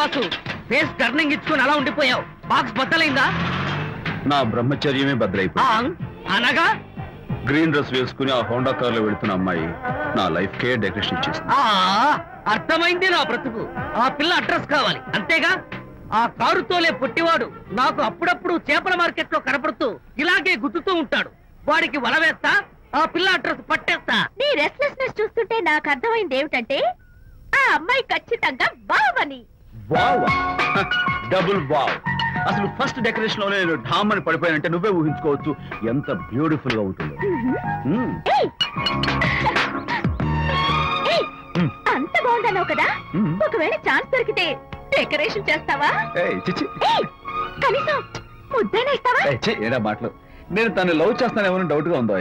Boss face turning ఇచ్చుకుని అలా ఉండిపోయావు. Box బద్దలైందా? నా బ్రహ్మచర్యమే బద్దలైపోయింది. అనగా గ్రీన్ డ్రెస్ వేసుకుని ఆ హోండా కార్ లో వెళుతున్న అమ్మాయి నా లైఫ్ కే డెకరేషన్ ఇచ్చేసింది. అర్థమైంది నా బ్రతుకు. ఆ పిల్ల అడ్రస్ కావాలి అంతేగా. ఆ కారుతోలే పొట్టివాడు నాకు అప్పుడప్పుడు చేపల మార్కెట్ లో కనపడుతూ ఇలాగే గుద్దుతూ ఉంటాడు. వాడికి వల వేస్తా, ఆ పిల్ల అడ్రస్ పట్టేస్తా. నీ రెస్ట్లెస్నెస్ చూస్తుంటే నాకు అర్థమైంది ఏమిటంటే ఆ అమ్మాయి ఖచ్చితంగా బావని. Wow, double wow. అసలు ఫస్ట్ డెకరేషన్ లోనే నేను ఢామ్ అని పడిపోయానంటే నువ్వే ఊహించుకోవచ్చు ఎంత బ్యూటిఫుల్ గా ఉంటుందో. అంత బాగుందన్నావు కదా, ఒకవేళ ఛాన్స్ దొరికితే డెకరేషన్ చేస్తావా? కనీసం ముద్దైనా ఇస్తావా? ఏడా మాటలు. నేను తను లవ్ చేస్తానేమో డౌట్ గా ఉందో.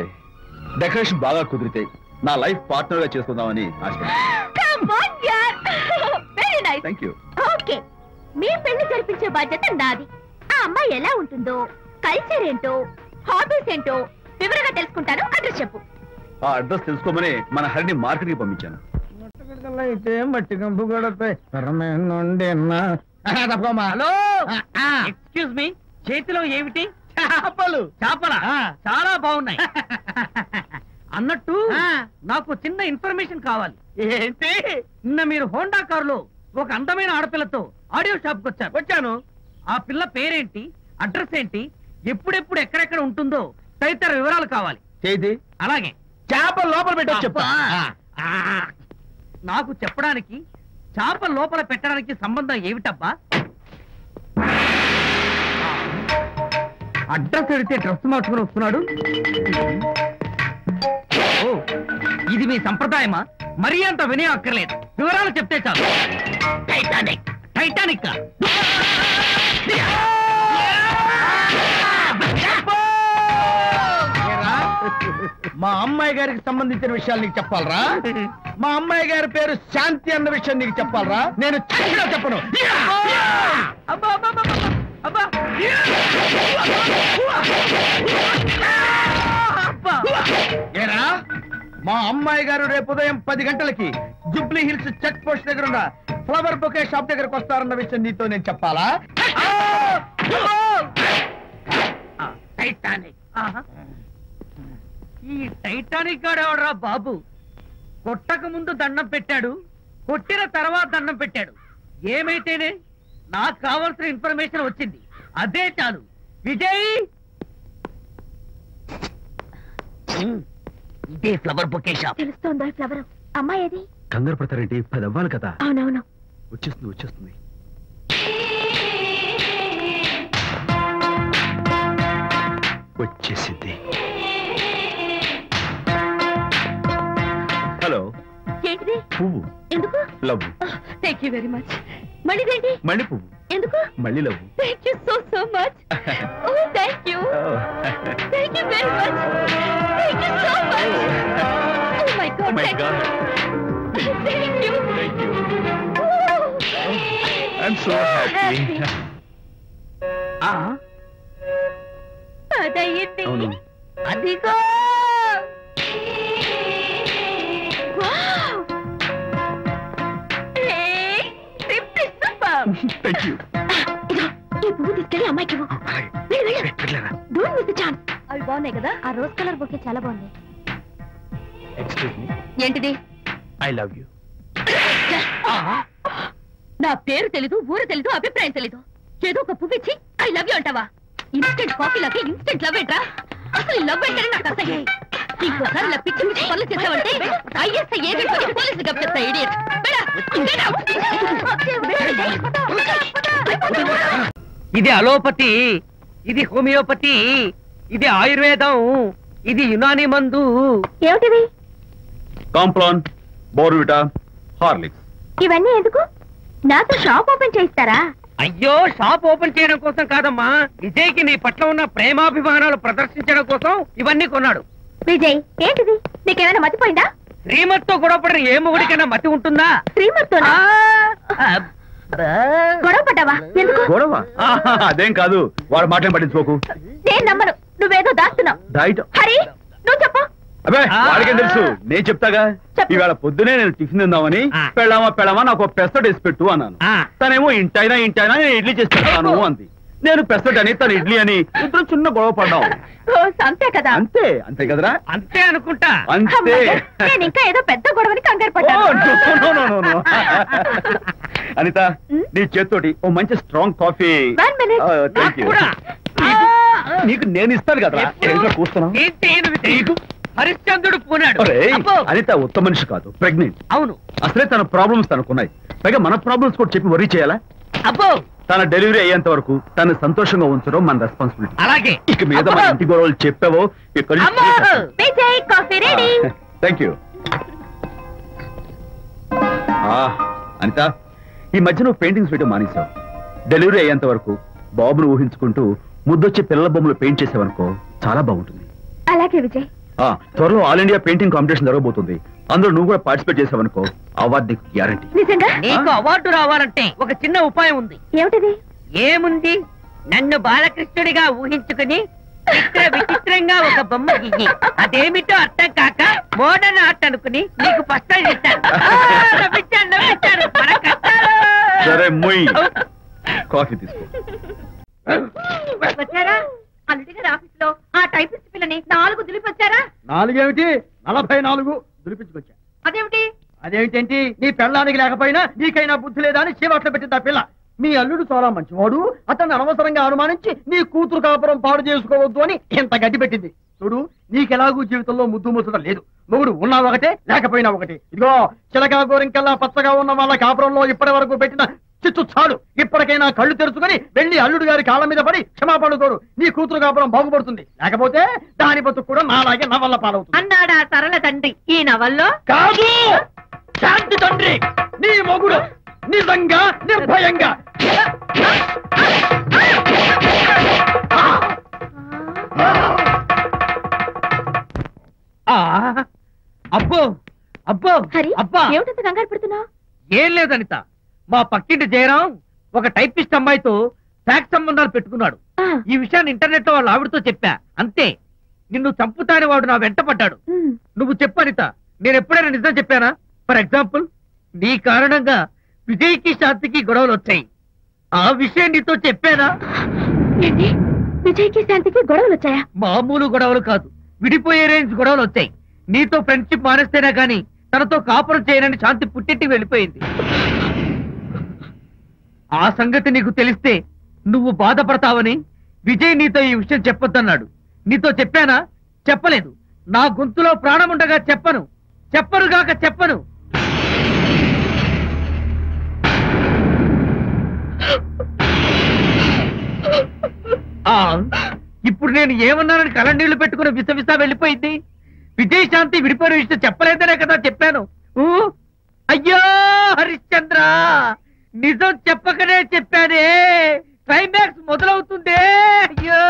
డెకరేషన్ బాగా కుదిరితే నా లైఫ్ పార్ట్నర్ గా చేసుకుందామని ఓకే, మీ పెళ్లి జరిపించే బాధ్యత నాది. ఆ అమ్మాయి ఎలా ఉంటుందో, కల్చర్ ఏంటో, హాబీస్ ఏంటో వివరంగా తెలుసుకుంటాను. అడ్రస్ చెప్పు. ఆ అడ్రస్ తెలుసుకోమని మన హరిని మార్కెట్ కి పంపించాను. ఎక్స్క్యూజ్ మీ, చేతిలో ఏమిటి? చేపలు. చేపల చాలా బాగున్నాయి. అన్నట్టు నాకు చిన్న ఇన్ఫర్మేషన్ కావాలి. ఏంటి? నిన్న మీరు హోండా కారులో ఒక అందమైన ఆడపిల్లతో ఆడియో షాప్ కు వచ్చాను. ఆ పిల్ల పేరేంటి, అడ్రస్ ఏంటి, ఎప్పుడెప్పుడు ఎక్కడెక్కడ ఉంటుందో తదితర వివరాలు కావాలి. అలాగే చేపల లోపల పెట్టి చెప్పా. నాకు చెప్పడానికి చేపల లోపల పెట్టడానికి సంబంధం ఏమిటబ్బా? అడ్రస్ అడిగితే డ్రెస్ మార్చుకుని వస్తున్నాడు. ఇది మీ సంప్రదాయమా? మరీ అంత వినయం అక్కర్లేదు, వివరాలు చెప్తే చాలు. టైటానిక్. టైటానిక్ మా అమ్మాయి గారికి సంబంధించిన విషయాలు నీకు చెప్పాలరా? మా అమ్మాయి గారి పేరు శాంతి అన్న విషయం నీకు చెప్పాలరా? నేను చెప్పను. ఏరా, మా అమ్మాయి గారు రేపు ఉదయం 10 గంటలకి జుబ్లీ హిల్స్ చెక్ పోస్ట్ దగ్గర ఉన్న ఫ్లవర్ బొకే షాప్ దగ్గరకు వస్తారన్న విషయం నీతో నేను చెప్పాలా? టైటానిక్. ఈ టైటానిక్ గాడెవడరా బాబు? కొట్టక ముందు దండం పెట్టాడు, కొట్టిన తర్వాత దండం పెట్టాడు. ఏమైతేనే నాకు కావాల్సిన ఇన్ఫర్మేషన్ వచ్చింది, అదే చాలు. విజయ్, ఇదే ఫ్లవర్ బొకే షాప్. తెలుస్తోందా ఫ్లవర్? అమ్మాయి ఏది? కంగారు పడతారేంటి? 10 అవ్వాలి కదా. అవునవును, వచ్చేస్తుంది వచ్చేస్తుంది. వచ్చేసింది. హలో. ఏంటిది? పువ్వు. ఎందుకు? Love. Thank you very much. మళ్ళీదేంటి? మళ్ళీ పువ్వు. ఎందుకు? మళ్ళీ love. Thank you so much. Oh thank you. Thank you very much. Thank you so much. Oh my god. My god. Thank you. Thank you. I'm so happy. అదయ్యింది. అవును. అదిగో. Thank you. ఈ పువ్వు తీసుకెళ్ళి అమ్మాయికి డోంట్ మిస్ ది ఛాన్స్. అవి బాగున్నాయి కదా? ఆ రోజ్ కలర్ బొకే చాలా బాగుంది. Excuse me. ఏంటిది? I love you. నా పేరు తెలీదు, ఊరు తెలీదు, అభిప్రాయం తెలీదు. ఏదో ఒక పువ్వు ఇచ్చి ఐ లవ్ యూ అంటావా? ఇన్స్టెంట్ కాఫీ లాగే ఇన్స్టెంట్ లవ్ ఏంట్రా? అసలు లవ్ ఏంటని నాకు అసహ్యం. ఇంకోసారి ఇలా పిచ్చి పిచ్చి పనులు చేసావంటే ఐఎస్ఐ ఏజెంట్ వచ్చి పోలీసులు గప్పిస్తా. ఇడియట్. ఇది అలోపతి, ఇది హోమియోపతి, ఇది ఆయుర్వేదం, ఇది యునాని మందు. ఏమిటివి? Complan, Bournvita, Horlicks. ఇవన్నీ ఎందుకు? నాతో షాప్ ఓపెన్ చేయిస్తారా? అయ్యో, షాప్ ఓపెన్ చేయడం కోసం కాదమ్మా, విజయ్కి నీ పట్ల ఉన్న ప్రేమాభిమానాలు ప్రదర్శించడం కోసం ఇవన్నీ కొన్నాడు. విజయ్, ఏంటిది? నీకేమైనా మతిపోయిందా? శ్రీమతితో గొడవపడిన ఏ మొగుడికైనా మతి ఉంటుందా? శ్రీమతితో గొడవ పడ్డావా? ఎందుకు గొడవ? అదేం కాదు, వాడు మాటలు పట్టించుకోకు. నేను నమ్మను, నువ్వేదో దాస్తున్నావు. డైట్. హరి, నువ్వు చెప్పు. అబ్బే, వాడికేం తెలుసు, నేను చెప్తాగా. ఇవాళ పొద్దునే నేను టిఫిన్ తిందామని పెళ్ళామా నాకు పెసరట్ వేసి పెట్టు అన్నాను. తనేమో ఇంటైనా నేను ఇడ్లీ చేసి పెడతాను అంది. నేను పెసరట్ అని తను ఇడ్లీ అని ఇద్దరు చిన్న గొడవ పడ్డాం. అంతే కదా? అంతే కదరా? అంతే అనుకుంటా. అంతే. నేను ఇంకా ఏదో పెద్ద గొడవని కంగారు పడ్డాను. అనిత, నీ చేత్తోటి ఓ మంచి స్ట్రాంగ్ కాఫీ. నీకు నేను ఇస్తాను కదా. కూర్చున్నావు. హరిశ్చంద్రుడు పూనాడు. అనిత ఉత్తమ మనిషి కాదు, ప్రెగ్నెంట్. అవును. అసలే తన ప్రాబ్లమ్స్ తనకున్నాయి, పైగా మన ప్రాబ్లమ్స్ కూడా చెప్పి వరీ చేయాలా? అబ్బో, తన డెలివరీ అయ్యేంత వరకు తను సంతోషంగా ఉంచడం మన రెస్పాన్సిబిలిటీ. అలాగే. ఇక మీద మన ఇంటి గొడవలు చెప్పావో థ్యాంక్ యూ. అనిత, ఈ మధ్య నువ్వు పెయింటింగ్స్ వేయడం మానేశావు. డెలివరీ అయ్యేంత వరకు బాబును ఊహించుకుంటూ ముద్దొచ్చే పిల్లల బొమ్మలు పెయింట్ చేసావనుకో చాలా బాగుంటుంది. అలాగే విజయ్. త్వరలో ఆల్ ఇండియా పెయింటింగ్ కాంపిటీషన్ జరగబోతుంది. అందులో నువ్వు కూడా పార్టిసిపేట్ చేసావనుకో అవార్డు నీకు గ్యారంటీ. నిజంగా? నీకు అవార్డు రావాలంటే ఒక చిన్న ఉపాయం ఉంది. ఏమిటిది? ఏముంది, నన్ను బాలకృష్ణుడిగా ఊహించుకుని విచిత్రంగా ఒక బొమ్మ గీయి అదేమిటో అర్థం కాక మోడర్న్ ఆర్ట్ అనుకుని నీకు ఫస్ట్ టైం ఇస్తాను. సరే మొయ్, కాఫీ తీసుకో. వచ్చారా? అల్లుడి గారి ఆఫీస్ లో ఆ టైపిస్ట్ పిల్లని 4 దులిపొచ్చారా? 4 ఏమిటి, 44 దులిపించుకొచ్చా. అదేమిటేంటి, నీ పెళ్ళానికి లేకపోయినా నీకైనా బుద్ధి లేదా అని చీవాట్లో పెట్టింది ఆ పిల్ల. మీ అల్లుడు చాలా మంచివాడు, అతన్ని అనవసరంగా అనుమానించి నీ కూతురు కాపురం పాడు చేసుకోవద్దు అని ఎంత గడ్డి పెట్టింది. చూడు, నీకెలాగూ జీవితంలో ముద్దు ముచ్చడం లేదు. మొగుడు ఉన్నా ఒకటే, లేకపోయినా ఒకటే. ఇదిగో చిలకా గోరింకల్లా పచ్చగా ఉన్న వాళ్ళ కాపురంలో ఇప్పటి వరకు పెట్టిన చిచ్చు చాలు. ఇప్పటికైనా కళ్ళు తెరుచుకుని వెళ్లి అల్లుడు గారి కాళ్ళ మీద పడి క్షమాపణ కోరు. నీ కూతురు కాపురం బాగుపడుతుంది, లేకపోతే దాని బతుకు కూడా నాలాగే నవల్ల పాలవుతుంది అన్నాడా సరళ తండ్రి ఈ నవల్లో? కాదు, శాంతి తండ్రి, నీ మొగుడు నిజంగా నిర్భయంగా. అబ్బో అబ్బో అబ్బా, ఏమిటంత కంగారు పడుతున్నావు? ఏం లేదు అనిత, మా పక్కింటి జయరాం ఒక టైపిస్ట్ అమ్మాయితో ఫ్యాక్స్ సంబంధాలు పెట్టుకున్నాడు. ఈ విషయాన్ని ఇంటర్నెట్ లో వాళ్ళ ఆవిడతో చెప్పా. అంతే, నిన్ను చంపుతాని వాడు నా వెంట పడ్డాడు. నువ్వు చెప్పు అనిత, నేను ఎప్పుడైనా నిజం చెప్పానా? ఫర్ ఎగ్జాంపుల్, నీ కారణంగా విజయ్కి శాంతికి గొడవలు వచ్చాయి. ఆ విషయం నీతో చెప్పానా? ఏంటి, విజయ్కి శాంతికి గొడవలు వచ్చాయా? మామూలు గొడవలు కాదు, విడిపోయే రేంజ్ గొడవలు వచ్చాయి. నీతో ఫ్రెండ్షిప్ మానేస్తేనే గాని తనతో కాపురం చేయనని శాంతి పుట్టింటికి వెళ్ళిపోయింది. ఆ సంగతి నీకు తెలిస్తే నువ్వు బాధపడతావని విజయ్ నీతో ఈ విషయం చెప్పొద్దన్నాడు. నీతో చెప్పానా? చెప్పలేదు. నా గొంతులో ప్రాణముండగా చెప్పను, చెప్పనుగాక చెప్పను. ఇప్పుడు నేను ఏమన్నానని కళ్ళనీళ్లు పెట్టుకుని విసవిసా వెళ్ళిపోయింది. విజయ్ శాంతి విడిపోయిన విషయం చెప్పలేదనే కదా చెప్పాను. అయ్యో హరిశ్చంద్ర, నిజం చెప్పకనే చెప్పానే, క్లైమాక్స్ మొదలవుతుందే. అయ్యో,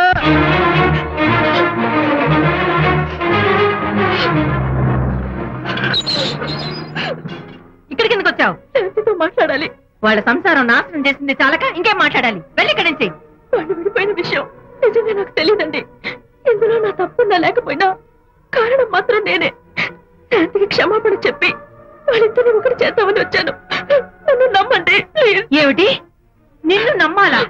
ఇక్కడికి ఎందుకు వచ్చావు? శాంతితో మాట్లాడాలి. వాళ్ళ సంసారం నాశనం చేసింది చాలక ఇంకేం మాట్లాడాలి? వెళ్ళి ఇక్కడి నుంచి. వాళ్ళు విడిపోయిన విషయం నిజంగా నాకు తెలియదండి. ఇందులో నా తప్పున్నా లేకపోయినా కారణం మాత్రం నేనే. శాంతికి క్షమాపణ చెప్పి వాళ్ళిద్దరిని ఒకటి చేద్దామని వచ్చాను. నన్ను నమ్మండి. ఏమిటి, నిన్ను నమ్మాలా?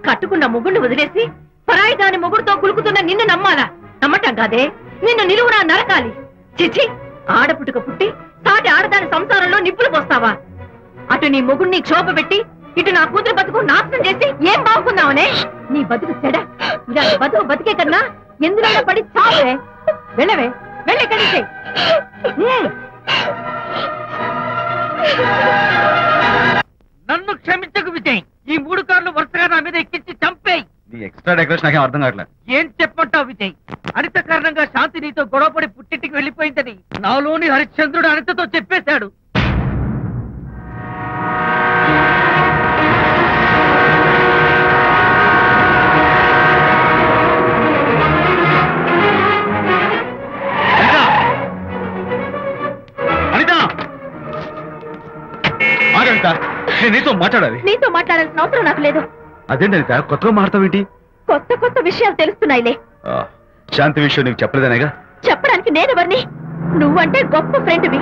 కట్టుకున్న మొగుడిని వదిలేసి పరాయి దాని మొగుడుతో కులుకుతున్న నిన్ను నమ్మాలా? నమ్మటం కాదే, నిన్ను నిలువునా నరకాలి. చిచి, ఆడపుట్టుక పుట్టి సాటి ఆడదాని సంసారంలో నిప్పులు పోస్తావా? అటు నీ మొగుడిని క్షోభ పెట్టి ఇటు నా కూతురు బతుకు నాశనం చేసి ఏం బాగుకున్నావనే? నీ బతుకు చెడ. ఇలా బతుకు బతికే కన్నా ఎందులో పడి చావే. వెళ్ళవే, వెళ్ళే కలిసే. నన్ను క్షమించకు విజయ్. ఈ 3 కార్లు వరుసగా నా మీద ఎక్కించి చంపేయి. నీ ఎక్స్ట్రా డెకరేషన్ నాకేం అర్థం కావట్లేదు. ఏం చెప్పంటావు విజయ్? అనిత కారణంగా శాంతి నీతో గొడవపడి పుట్టింటికి వెళ్ళిపోయిందని నాలోని హరిశ్చంద్రుడు అనితతో చెప్పేశాడు. నేను నీతో మాట్లాడాలి. నీతో మాట్లాడాల్సిన అవసరం నాకు లేదు. అదేంటి అనిత, కొత్తగా మాట్లాడతావేంటి? కొత్త కొత్త విషయాలు తెలుస్తున్నాయిలే. శాంతి విషయం నీకు చెప్పలేదనేగా? చెప్పడానికి నేనెవరిని? నువ్వంటే గొప్ప ఫ్రెండ్వి.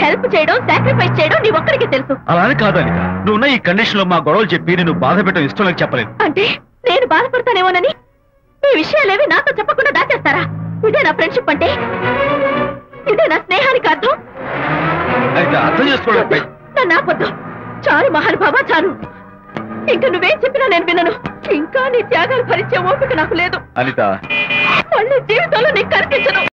హెల్ప్ చేయడం సాక్రిఫైస్ చేయడం నీ ఒక్కడికి తెలుసు. అలానే కాదని నువ్వున్న ఈ కండిషన్ లో మా గొడవలు చెప్పి నేను బాధ పెట్టడం ఇష్టం లేక చెప్పలేదు. అంటే నేను బాధపడతానేమోనని ఈ విషయాలేవి నాతో చెప్పకుండా దాచేస్తారా? ఇదే నా ఫ్రెండ్షిప్ అంటే? ఇదే నా స్నేహానికి అర్థం? అయితే అర్థం చేసుకోవడం నన్ను ఆపొద్దు. చాలు మహానుభావ, చాలు. ఇంకా నువ్వేం చెప్పినా నేను వినను. ఇంకా నీ త్యాగాలు భరించే ఓపిక నాకు లేదు అనిత. మళ్ళీ జీవితంలో నీకు కనిపించను.